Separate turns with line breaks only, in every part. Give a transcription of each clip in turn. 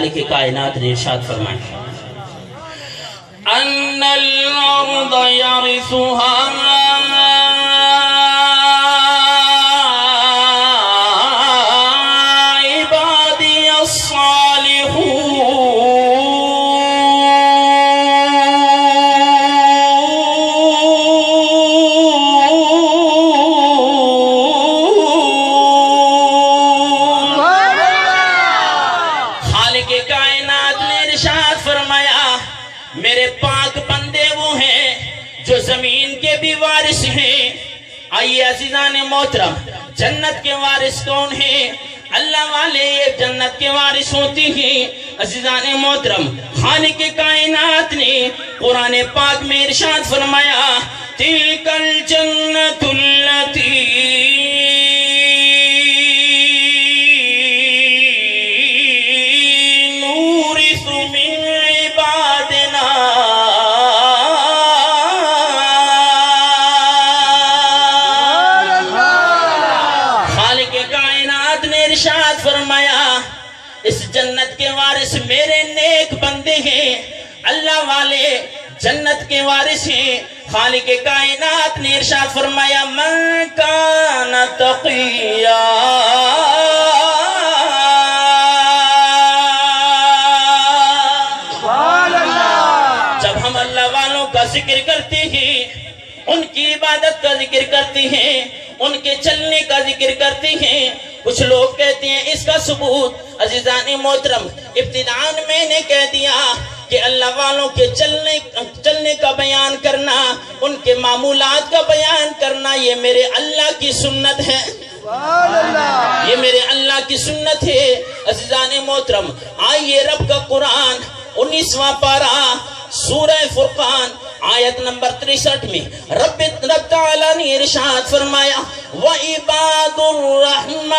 کہ کائنات نے ارشاد فرمایا ان الارض یرثها عبادی الصالحون میرے پاک بندے وہ ہیں جو زمین کے بھی وارث ہیں۔ آئیے عزیزان محترم، جنت کے وارث کون ہیں؟ اللہ والے یہ جنت کے وارث ہوتی ہیں۔ عزیزان محترم، خالق کائنات نے قرآن پاک میں ارشاد فرمایا تِلْكَ الْجَنَّةُ الَّتِي نُورِثُ مِنْ عِبَادِنَا ارشاد فرمایا اس جنت کے وارث میرے نیک بندے ہیں۔ اللہ والے جنت کے وارث ہیں۔ خالق کائنات نے ارشاد فرمایا من کان تقیا جب ہم اللہ والوں کا ذکر کرتے ہیں، ان کی عبادت کا ذکر کرتے ہیں، ان کے چلنے کا ذکر کرتے ہیں، کچھ لوگ کہتے ہیں اس کا ثبوت عزیزان محترم ابتداءً میں نے کہہ دیا کہ اللہ والوں کے چلنے کا بیان کرنا، ان کے معمولات کا بیان کرنا یہ میرے اللہ کی سنت ہے، یہ میرے اللہ کی سنت ہے۔ عزیزان محترم، آئیے رب کا قرآن 19واں پارہ سورہ فرقان آیت نمبر 63 میں رب تعالیٰ نے ارشاد فرمایا وَعِبَادُ الرَّحْمَنِ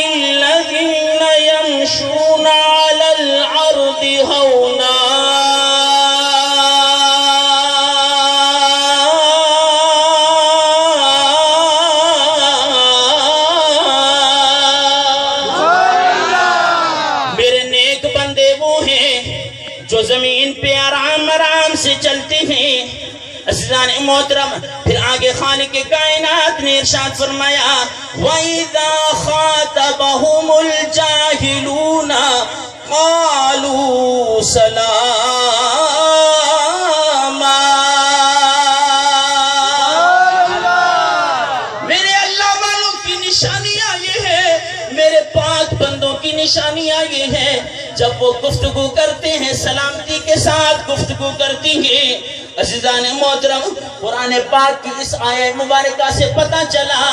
الَّذِينَ يَمْشُونَ عَلَى الْأَرْضِ هَوْنًا میرے نیک بندے وہ ہیں جو زمین پہ آرام سے چلتے ہیں۔ عزیزان محترم، پھر آگے خالق کائنات نے ارشاد فرمایا وَإِذَا خَاطَبَهُمُ الْجَاهِلُونَ قَالُوا سَلَامًا۔ میرے اللہ والوں کی نشانیاں یہ ہے، میرے پاک بندوں کی نشانیاں یہ ہے، جب وہ گفتگو کرتے ہیں سلامتی کے ساتھ گفتگو کرتی ہیں۔ عزیزان محترم، قرآن پاک کی اس آیت مبارکہ سے پتہ چلا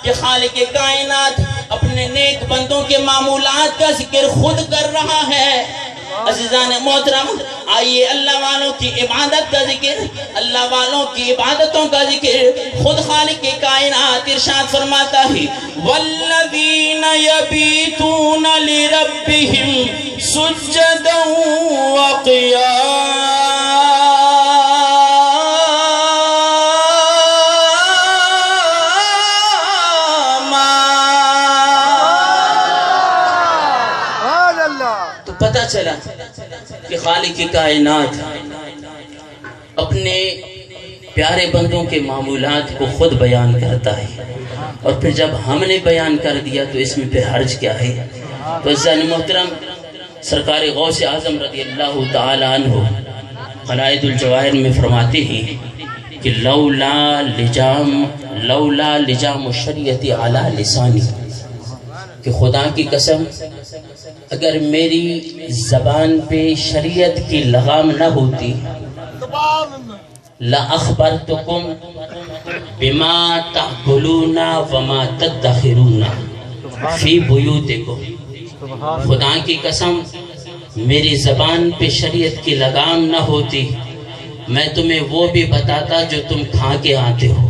کہ خالق کائنات اپنے نیک بندوں کے معمولات کا ذکر خود کر رہا ہے۔ عزیزان محترم، آئیے اللہ والوں کی عبادت کا ذکر، اللہ والوں کی عبادتوں کا ذکر خود خالق کائنات ارشاد فرماتا ہے وَالَّذِينَ يَبِيتُونَ لِرَبِّهِمْ سُجَّدًا وَقِيَامًا۔ تو پتہ چلا کہ خالق کائنات اپنے پیارے بندوں کے معمولات کو خود بیان کرتا ہے، اور پھر جب ہم نے بیان کر دیا تو اس میں پھر حرج کیا ہے؟ تو عزیزان محترم، سرکار غوث اعظم رضی اللہ تعالی عنہ قلائد الجواہر میں فرماتے ہیں کہ لولا لجام الشریعت علی لسانی، کہ خدا کی قسم اگر میری زبان پہ شریعت کی لغام نہ ہوتی لَأَخْبَرْتُكُمْ بِمَا تَأْكُلُونَ وَمَا تَدَّخِرُونَ فِي بُيُوتِكُمْ۔ خدا کی قسم میری زبان پہ شریعت کی لگام نہ ہوتی میں تمہیں وہ بھی بتاتا جو تم کھا کے آتے ہو،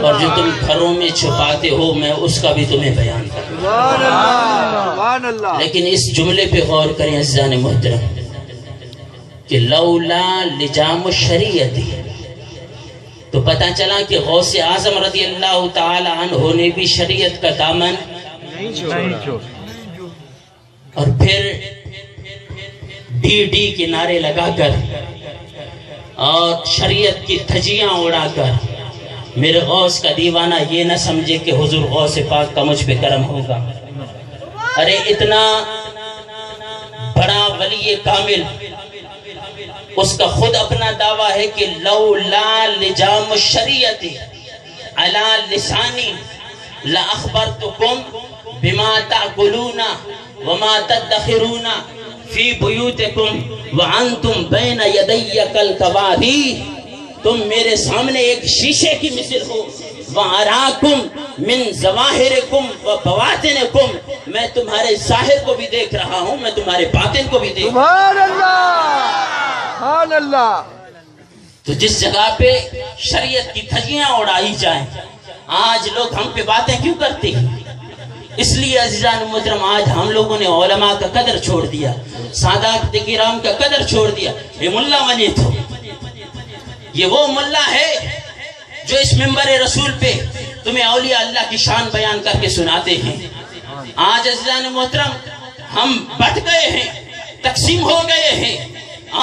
اور جو تم گھروں میں چھپاتے ہو میں اس کا بھی تمہیں بیان کروں۔ لیکن اس جملے پہ غور کریں عزیزان محترم کہ لولا لجام الشریعت، تو پتہ چلا کہ غوث اعظم رضی اللہ تعالی عنہ نے بھی شریعت کا دامن اور پھر ڈی کے نعرے لگا کر اور شریعت کی دھجیاں اڑا کر میرے غوث کا دیوانہ یہ نہ سمجھے کہ حضور غوث پاک کا مجھ پہ کرم ہوگا. ارے اتنا بڑا ولی کامل، اس کا خود اپنا دعویٰ ہے کہ لولا لجام الشریعت علی لسانی لاخبرتکم بما تاکلون وما تدخرون فی بیوتکم وانتم بین یدی کالکواری. تم میرے سامنے ایک شیشے کی مثل ہو. وَأَرَاكُمْ مِنْ ظَوَاهِرِكُمْ وَبَوَاطِنِكُمْ، میں تمہارے ظاہر کو بھی دیکھ رہا ہوں، میں تمہارے باطن کو بھی دیکھ رہا ہوں.
سبحان اللہ، سبحان اللہ.
تو جس جگہ پہ شریعت کی دھجیاں اڑائی جائیں، آج لوگ ہم پہ باتیں کیوں کرتے ہیں؟ اس لیے عزیزان محترم آج ہم لوگوں نے علماء کا قدر چھوڑ دیا، سادات کرام کا قدر چھوڑ دیا. یہ ملا ولی تھو، یہ وہ ملا ہے جو اس منبر رسول پہ تمہیں اولیاء اللہ کی شان بیان کر کے سناتے ہیں. آج عزیزان محترم ہم بٹ گئے ہیں، تقسیم ہو گئے ہیں،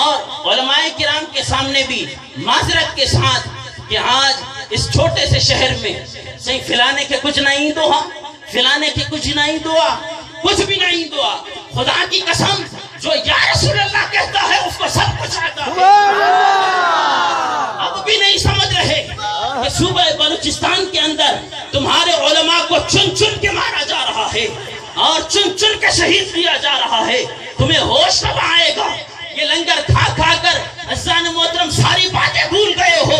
اور علماء کرام کے سامنے بھی معذرت کے ساتھ کہ آج اس چھوٹے سے شہر میں صحیح فلانے کے کچھ نہیں دعا، فلانے کی کچھ نہیں دعا، کچھ بھی نہیں دعا. خدا کی قسم جو یا رسول اللہ کہتا ہے اس کو سب کچھ آتا ہے. اب بھی نہیں سمجھ رہے کہ صوبہ بلوچستان کے اندر تمہارے علماء کو چن چن کے مارا جا رہا ہے اور چن چن کے شہید کیا جا رہا ہے. تمہیں ہوش کب آئے گا؟ یہ لنگر کھا کھا کر عزیزان محترم ساری باتیں بھول گئے ہو.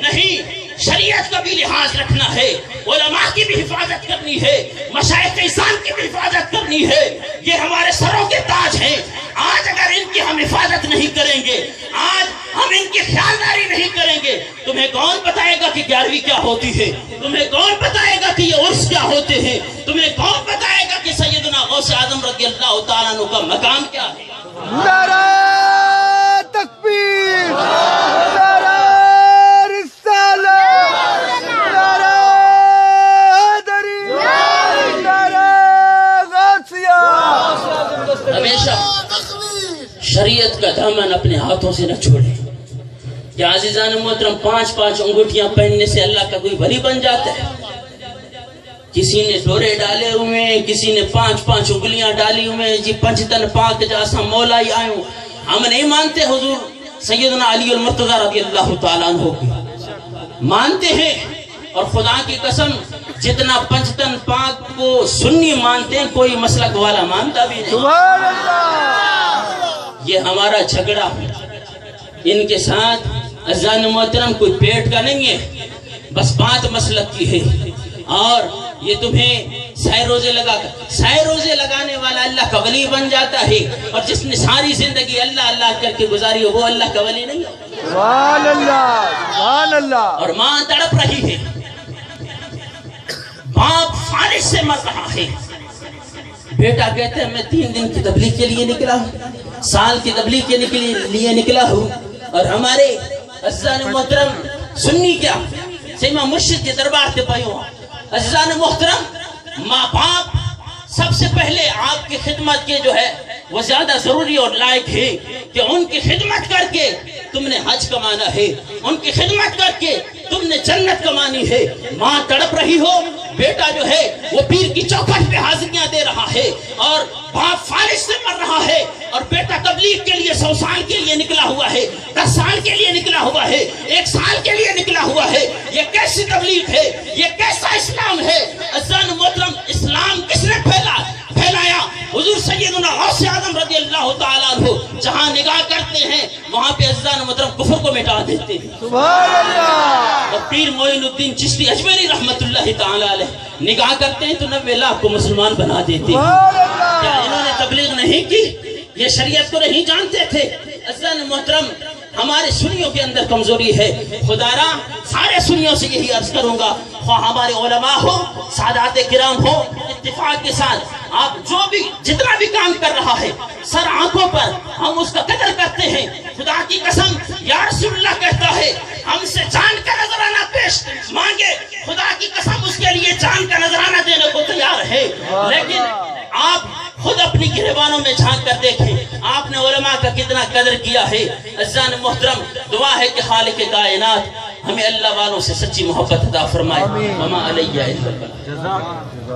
نہیں، شریعت کا بھی لحاظ رکھنا ہے، علماء کی بھی حفاظت کرنی ہے، مشائخ اسلام کی بھی حفاظت کرنی ہے. یہ ہمارے سروں کے تاج ہیں. آج اگر ان کی ہم حفاظت نہیں کریں گے، آج ہم ان کی خیالداری نہیں کریں گے، تمہیں کون بتائے گا کہ 11ویں کیا ہوتی ہے؟ تمہیں کون بتائے گا کہ یہ عرس کیا ہوتے ہیں؟ تمہیں کون بتائے گا کہ سیدنا غوث اعظم رضی اللہ تعالیٰ عنہ کا مقام کیا ہے؟
نعرہ تکبیر، نعرہ رسالت، نعرہ حیدری، نعرہ غوثیہ.
ہمیشہ شریعت کا دامن اپنے ہاتھوں سے نہ چھوڑیں. کیا عزیزان محترم 5 انگوٹھیاں پہننے سے اللہ کا کوئی ولی بن جاتا ہے؟ کسی نے ڈورے ڈالے ہوئے، کسی نے 5 انگلیاں ڈالی ہوئے، جی پنجتن پاک جاسا مولا ہی آئے. ہم نہیں مانتے حضور سیدنا علی المرتضی رضی اللہ تعالیٰ عنہ کی، مانتے ہیں. اور خدا کی قسم جتنا پنجتن پاک کو سنی مانتے ہیں کوئی مسلک والا مانتا بھی نہیں.
سبحان اللہ.
یہ ہمارا جھگڑا ان کے ساتھ عزیزان محترم کوئی پیٹ کا نہیں ہے، بس بات مسلک کی ہے. اور یہ تمہیں سائے روزے لگانے والا اللہ کا ولی بن جاتا ہے، اور جس نے ساری زندگی اللہ اللہ کر کے گزاری ہو وہ اللہ کا ولی نہیں ہے.
سبحان اللہ، سبحان اللہ.
اور ماں تڑپ رہی ہے، باپ فالج سے مر رہا ہے. بیٹا کہتے ہیں میں 3 دن کی تبلیغ کے لیے نکلا ہوں، سال کی تبلیغ کے لیے نکلا ہوں. اور ہمارے عزیزان محترم سنی کیا سیما مرشد کے دربار سے پائے ہو. عزیزان محترم ماں باپ سب سے پہلے آپ کی خدمت کے جو ہے وہ زیادہ ضروری اور لائق ہے کہ ان کی خدمت کر کے تم نے حج کمانا ہے، ان کی خدمت کر کے تم نے جنت کمانی ہے. ماں تڑپ رہی ہو، بیٹا جو ہے وہ پیر کی چوکھٹ پہ حاضریاں دے رہا ہے، اور باپ فالج سے مر رہا ہے، اور بیٹا تبلیغ کے لیے 100 سال کے لیے نکلا ہوا ہے، 10 سال کے لیے نکلا ہوا ہے، 1 سال کے لیے نکلا ہوا ہے. یہ کیسی تبلیغ ہے؟ یہ کیسا اسلام ہے؟ عزیزان محترم اسلام کس نے پھیلایا؟ حضور سیدنا غوث اعظم رضی اللہ تعالیٰ عنہ جہاں نگاہ کرتے ہیں وہاں پہ عزیزان محترم کفر کو مٹا دیتے ہیں.
سبحان اللہ.
اور پیر معین الدین چشتی اجمیری رحمت اللہ تعالیٰ علیہ نگاہ کرتے ہیں تو 90 لاکھ کو مسلمان بنا دیتے ہیں. کیا انہوں نے تبلیغ نہیں کی؟ یہ شریعت کو نہیں جانتے تھے؟ عزیزان محترم ہمارے سنیوں کے اندر کمزوری ہے. خدا را سارے سنیوں سے یہی عرض کروں گا، خواہ ہمارے علماء ہو، سادات کرام ہو، اتفاق کے ساتھ آپ جو بھی جتنا بھی کام کر رہا ہے سر آنکھوں پر ہم اس کا قدر کرتے ہیں. خدا کی قسم یا رسول اللہ کہتا ہے ہم سے جان کا نذرانہ پیش مانگے، خدا کی قسم اس کے لیے جان کا نذرانہ دینے کو تیار ہے. لیکن آپ خود اپنی گریبانوں میں جھانک کر دیکھیں آپ نے علماء کا کتنا قدر کیا ہے۔ عزیزان محترم، دعا ہے کہ خالق کائنات ہمیں اللہ والوں سے سچی محبت عطا فرمائے۔ وما علیہ الا البلاغ۔